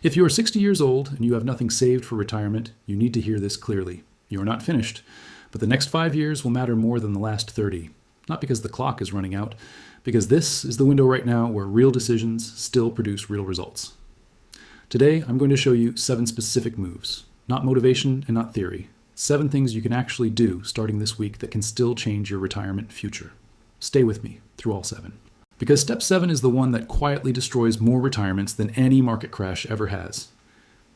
If you are 60 years old and you have nothing saved for retirement, you need to hear this clearly. You are not finished, but the next 5 years will matter more than the last 30. Not because the clock is running out, because this is the window right now where real decisions still produce real results. Today, I'm going to show you 7 specific moves, not motivation and not theory. 7 things you can actually do starting this week that can still change your retirement future. Stay with me through all 7. Because step 7 is the one that quietly destroys more retirements than any market crash ever has.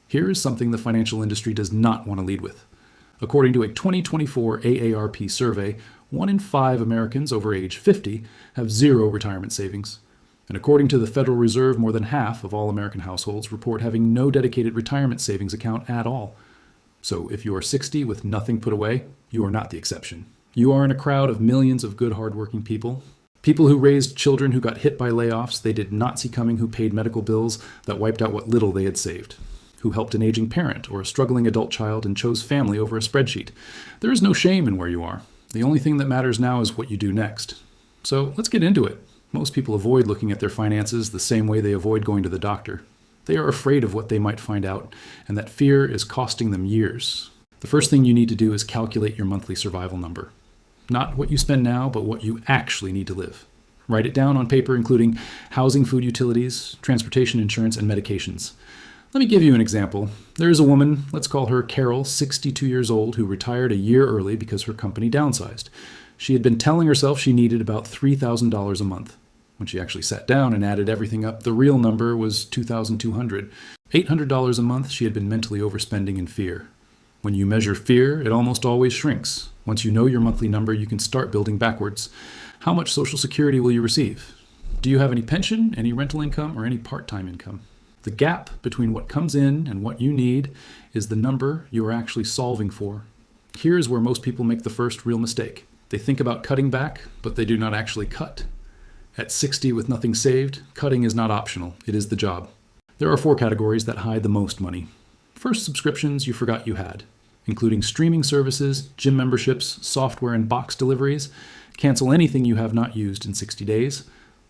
Here is something the financial industry does not want to lead with. According to a 2024 AARP survey, 1 in 5 Americans over age 50 have zero retirement savings. And according to the Federal Reserve, more than half of all American households report having no dedicated retirement savings account at all. So if you are 60 with nothing put away, you are not the exception. You are in a crowd of millions of good, hardworking people. People who raised children who got hit by layoffs they did not see coming, who paid medical bills that wiped out what little they had saved, who helped an aging parent or a struggling adult child and chose family over a spreadsheet. There is no shame in where you are. The only thing that matters now is what you do next. So let's get into it. Most people avoid looking at their finances the same way they avoid going to the doctor. They are afraid of what they might find out, and that fear is costing them years. The first thing you need to do is calculate your monthly survival number. Not what you spend now, but what you actually need to live. Write it down on paper, including housing, food, utilities, transportation, insurance, and medications. Let me give you an example. There is a woman, let's call her Carol, 62 years old, who retired a year early because her company downsized. She had been telling herself she needed about $3,000 a month. When she actually sat down and added everything up, the real number was $2,200. $800 a month she had been mentally overspending in fear. When you measure fear, it almost always shrinks. Once you know your monthly number, you can start building backwards. How much Social Security will you receive? Do you have any pension, any rental income, or any part-time income? The gap between what comes in and what you need is the number you are actually solving for. Here is where most people make the first real mistake. They think about cutting back, but they do not actually cut. At 60 with nothing saved, cutting is not optional. It is the job. There are 4 categories that hide the most money. First, subscriptions you forgot you had, including streaming services, gym memberships, software and box deliveries. Cancel anything you have not used in 60 days.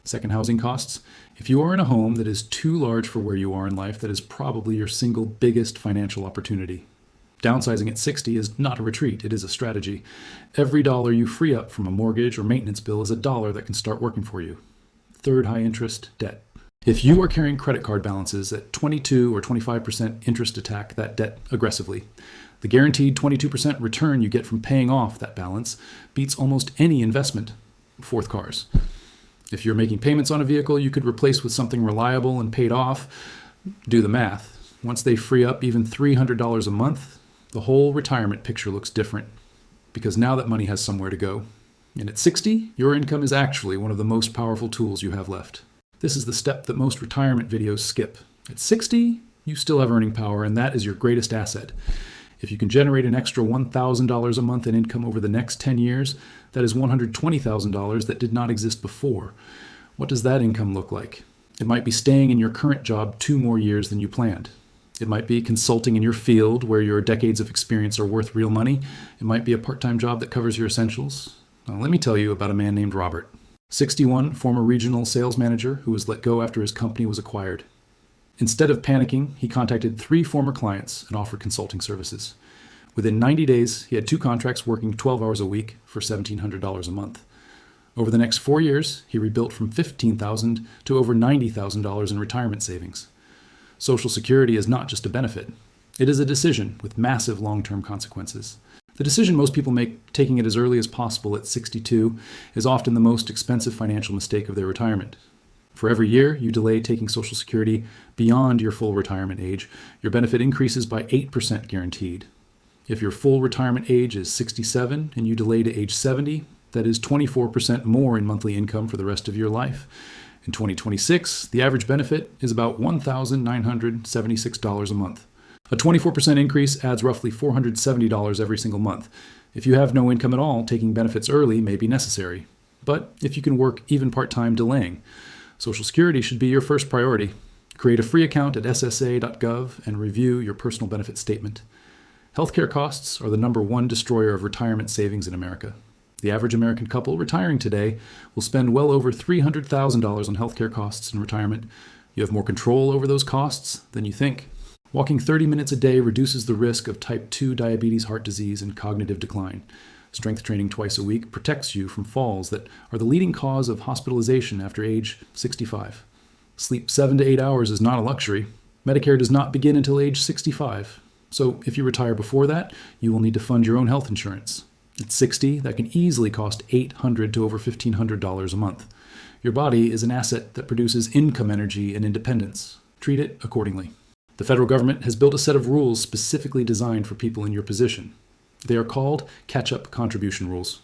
Second, housing costs. If you are in a home that is too large for where you are in life, that is probably your single biggest financial opportunity. Downsizing at 60 is not a retreat, it is a strategy. Every dollar you free up from a mortgage or maintenance bill is a dollar that can start working for you. Third, high interest debt. If you are carrying credit card balances at 22 or 25% interest, attack that debt aggressively. The guaranteed 22% return you get from paying off that balance beats almost any investment. Fourth, cars. If you're making payments on a vehicle you could replace with something reliable and paid off, do the math. Once they free up even $300 a month, the whole retirement picture looks different, because now that money has somewhere to go. And at 60, your income is actually one of the most powerful tools you have left. This is the step that most retirement videos skip. At 60, you still have earning power, and that is your greatest asset. If you can generate an extra $1,000 a month in income over the next 10 years, that is $120,000 that did not exist before. What does that income look like? It might be staying in your current job 2 more years than you planned. It might be consulting in your field where your decades of experience are worth real money. It might be a part-time job that covers your essentials. Now, let me tell you about a man named Robert. 61, former regional sales manager who was let go after his company was acquired. Instead of panicking, he contacted 3 former clients and offered consulting services. Within 90 days, he had 2 contracts working 12 hours a week for $1,700 a month. Over the next 4 years, he rebuilt from $15,000 to over $90,000 in retirement savings. Social Security is not just a benefit. It is a decision with massive long-term consequences. The decision most people make, taking it as early as possible at 62, is often the most expensive financial mistake of their retirement. For every year you delay taking Social Security beyond your full retirement age, your benefit increases by 8% guaranteed. If your full retirement age is 67 and you delay to age 70, that is 24% more in monthly income for the rest of your life. In 2026, the average benefit is about $1,976 a month. A 24% increase adds roughly $470 every single month. If you have no income at all, taking benefits early may be necessary. But if you can work even part-time, delaying. Social Security should be your first priority. Create a free account at ssa.gov and review your personal benefit statement. Healthcare costs are the #1 destroyer of retirement savings in America. The average American couple retiring today will spend well over $300,000 on healthcare costs in retirement, You have more control over those costs than you think. Walking 30 minutes a day reduces the risk of type 2 diabetes, heart disease, and cognitive decline. Strength training twice a week protects you from falls that are the leading cause of hospitalization after age 65. Sleep 7 to 8 hours is not a luxury. Medicare does not begin until age 65. So if you retire before that, you will need to fund your own health insurance. At 60, that can easily cost $800 to over $1,500 a month. Your body is an asset that produces income energy and independence. Treat it accordingly. The federal government has built a set of rules specifically designed for people in your position. They are called catch-up contribution rules.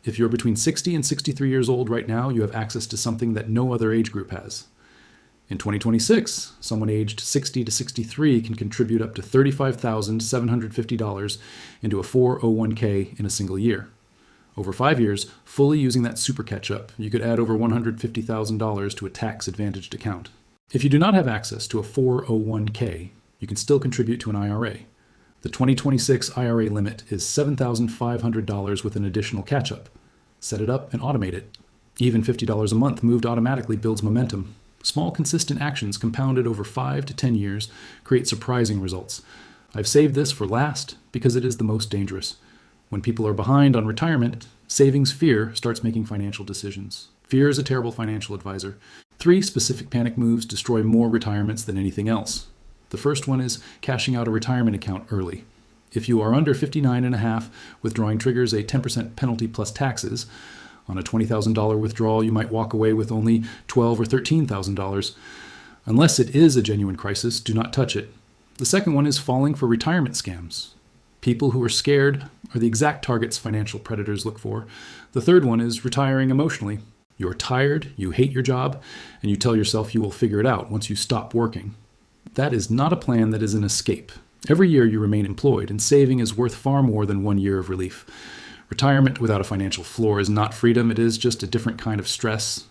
If you're between 60 and 63 years old right now, you have access to something that no other age group has. In 2026, someone aged 60 to 63 can contribute up to $35,750 into a 401k in a single year. Over 5 years, fully using that super catch-up, you could add over $150,000 to a tax-advantaged account. If you do not have access to a 401k, you can still contribute to an IRA. The 2026 IRA limit is $7,500 with an additional catch-up. Set it up and automate it. Even $50 a month moved automatically builds momentum. Small, consistent actions compounded over 5 to 10 years create surprising results. I've saved this for last because it is the most dangerous. When people are behind on retirement, savings fear starts making financial decisions. Fear is a terrible financial advisor. 3 specific panic moves destroy more retirements than anything else. The first one is cashing out a retirement account early. If you are under 59 and a half, withdrawing triggers a 10% penalty plus taxes. On a $20,000 withdrawal, you might walk away with only $12,000 or $13,000. Unless it is a genuine crisis, do not touch it. The second one is falling for retirement scams. People who are scared are the exact targets financial predators look for. The third one is retiring emotionally. You're tired, you hate your job, and you tell yourself you will figure it out once you stop working. That is not a plan that is an escape. Every year you remain employed, and saving is worth far more than 1 year of relief. Retirement without a financial floor is not freedom, it is just a different kind of stress.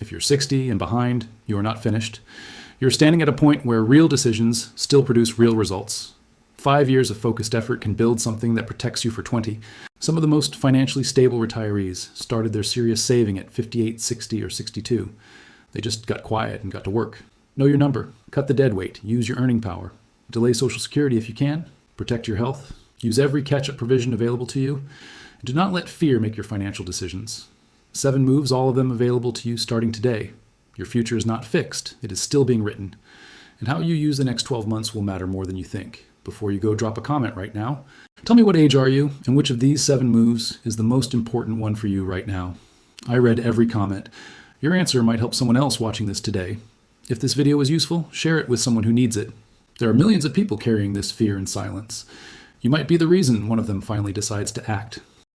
If you're 60 and behind, you are not finished. You're standing at a point where real decisions still produce real results. 5 years of focused effort can build something that protects you for 20. Some of the most financially stable retirees started their serious saving at 58, 60, or 62. They just got quiet and got to work. Know your number. Cut the dead weight. Use your earning power. Delay Social Security if you can. Protect your health. Use every catch-up provision available to you. And do not let fear make your financial decisions. 7 moves, all of them available to you starting today. Your future is not fixed. It is still being written. And how you use the next 12 months will matter more than you think. Before you go, drop a comment right now. Tell me what age are you, and which of these 7 moves is the most important one for you right now. I read every comment. Your answer might help someone else watching this today. If this video was useful, share it with someone who needs it. There are millions of people carrying this fear in silence. You might be the reason one of them finally decides to act.